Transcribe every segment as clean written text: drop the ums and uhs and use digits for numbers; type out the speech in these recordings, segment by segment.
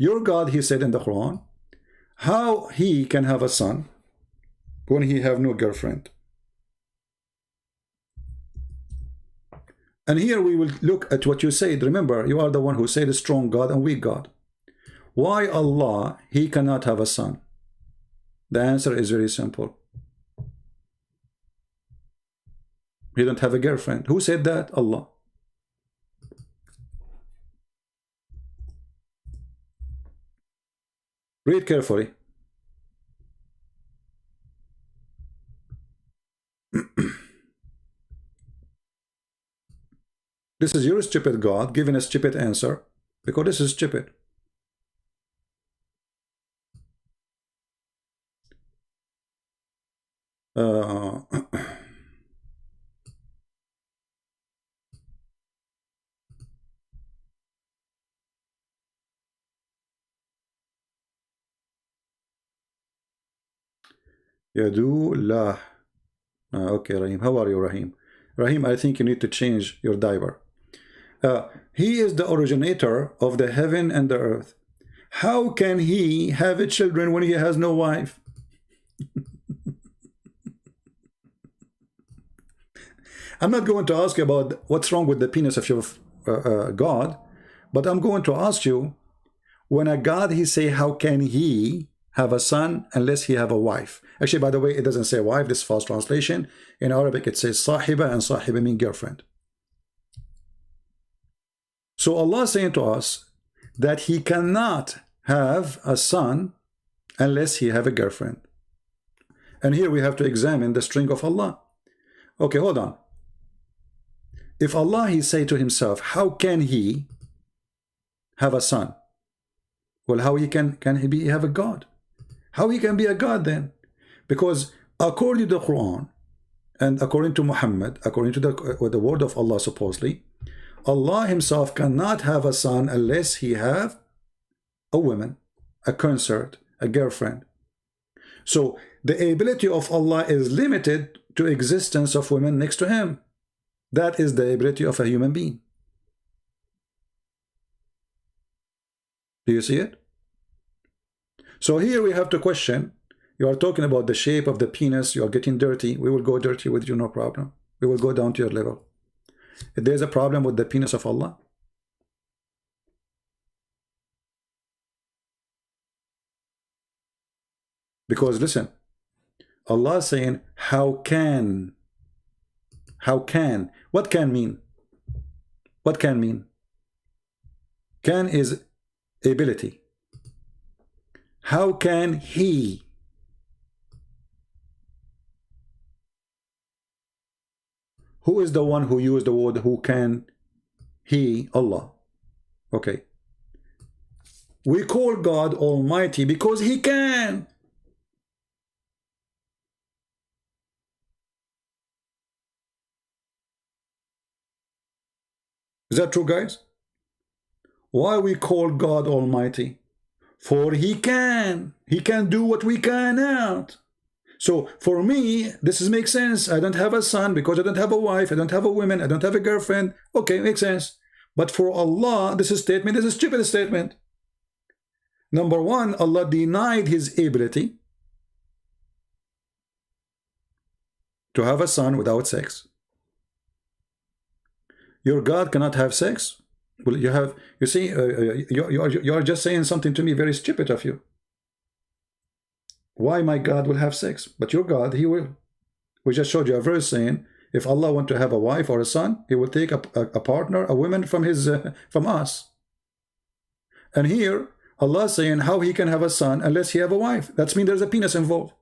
Your God, he said in the Quran, how he can have a son when he have no girlfriend? And here we will look at what you said. Remember, you are the one who said a strong God and weak God. Why Allah, he cannot have a son? The answer is very simple. He don't have a girlfriend. Who said that? Allah. Read carefully. This is your stupid God giving a stupid answer, because this is stupid. Yadullah. Okay, Rahim. How are you, Rahim? Rahim, I think you need to change your diaper. He is the originator of the heaven and the earth. How can he have children when he has no wife? I'm not going to ask you about what's wrong with the penis of your God, but I'm going to ask you, when a God, he say, how can he have a son unless he have a wife? Actually, by the way, it doesn't say wife, this is false translation. In Arabic, it says sahiba, and sahiba means girlfriend. So Allah is saying to us that he cannot have a son unless he have a girlfriend. And here we have to examine the string of Allah. Okay, hold on. If Allah, he say to himself, how can he have a son? Well, how he can he have a God? How he can be a God then? Because according to the Quran and according to Muhammad, according to the word of Allah supposedly, Allah himself cannot have a son unless he have a woman, a consort, a girlfriend. So the ability of Allah is limited to existence of women next to him. That is the ability of a human being. Do you see it? So here we have to question. You are talking about the shape of the penis. You are getting dirty. We will go dirty with you, no problem. We will go down to your level. If there's a problem with the penis of Allah, because listen, Allah is saying, how can, what can mean? What can mean? Can is ability. How can he? Who is the one who used the word who can? He, Allah. Okay. We call God Almighty because he can. Is that true, guys? Why we call God Almighty? For he can. He can do what we cannot. So for me, this makes sense. I don't have a son because I don't have a wife. I don't have a woman. I don't have a girlfriend. Okay, makes sense. But for Allah, this statement is a stupid statement. Number one, Allah denied his ability to have a son without sex. Your God cannot have sex? Well, you see, you are just saying something to me very stupid of you. Why my God will have sex? But your God, he will. We just showed you a verse saying, if Allah want to have a wife or a son, he will take a partner, a woman from us. And here, Allah is saying how he can have a son unless he have a wife. That means there's a penis involved.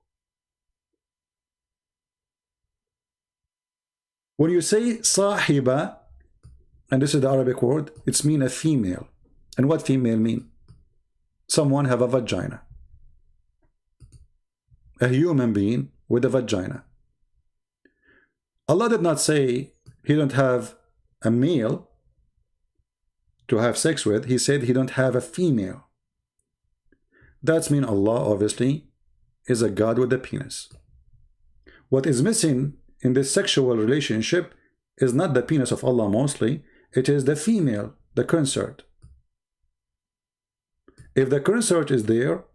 When you say sahiba, and this is the Arabic word, it's mean a female. And what female mean? Someone have a vagina. A human being with a vagina. Allah did not say he don't have a male to have sex with. He said he don't have a female. That's mean Allah obviously is a God with a penis. What is missing in this sexual relationship is not the penis of Allah mostly. It is the female, the consort. If the consort is there,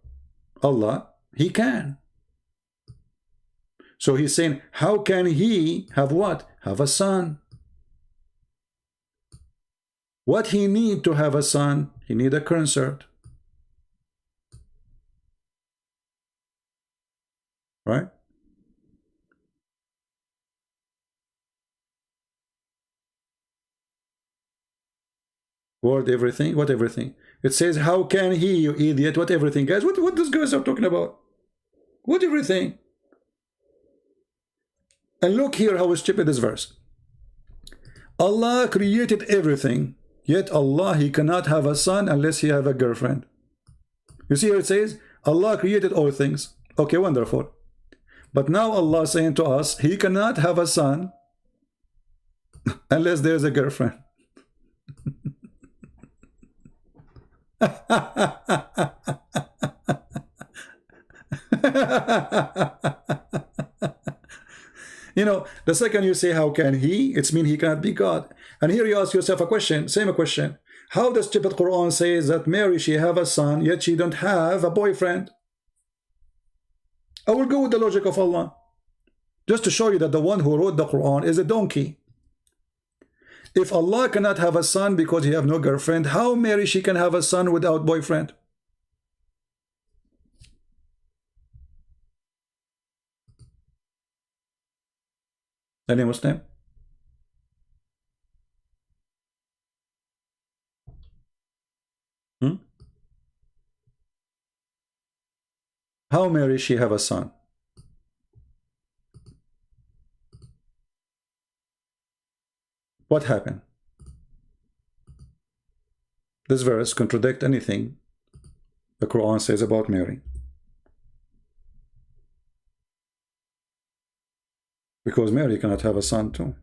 Allah, he can. So he's saying, how can he have what? Have a son. What he need to have a son? He need a consort. Right? Word everything? What everything? It says, how can he, you idiot? What everything? Guys, what these guys are talking about? What everything? And look here how stupid this verse. Allah created everything, yet Allah, he cannot have a son unless he have a girlfriend. You see here it says, Allah created all things. Okay, wonderful. But now Allah saying to us, he cannot have a son unless there's a girlfriend. You know, the second you say, how can he? It's mean he cannot be God. And here you ask yourself a question, same question. How does stupid Quran says that Mary, she have a son, yet she don't have a boyfriend? I will go with the logic of Allah. Just to show you that the one who wrote the Quran is a donkey. If Allah cannot have a son because he have no girlfriend, how Mary, she can have a son without boyfriend? Any Muslim? How Mary, she have a son? What happened? This verse contradict anything the Quran says about Mary. Because Mary cannot have a son too,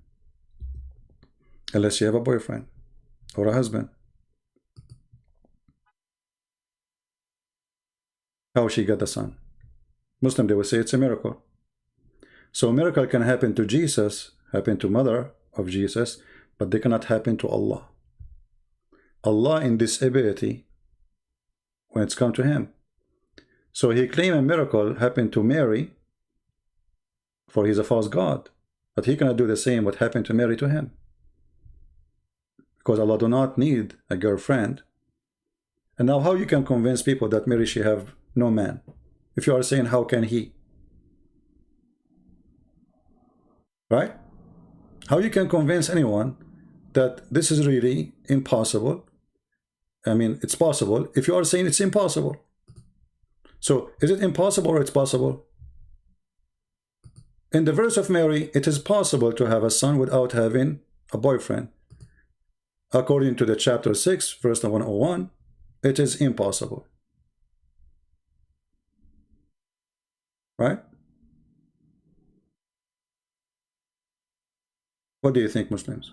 unless she have a boyfriend or a husband. How she got the son? Muslim, they will say it's a miracle. So a miracle can happen to Jesus, happen to mother of Jesus, but they cannot happen to Allah. Allah in disability when it's come to him. So he claimed a miracle happened to Mary, for he's a false god, but he cannot do the same what happened to Mary to him, because Allah do not need a girlfriend. And now how you can convince people that Mary, she have no man, if you are saying how can he? Right? How you can convince anyone that this is really impossible? I mean, it's possible if you are saying it's impossible. So is it impossible or it's possible? In the verse of Mary, it is possible to have a son without having a boyfriend. According to the chapter 6, verse 101, it is impossible. Right? What do you think, Muslims?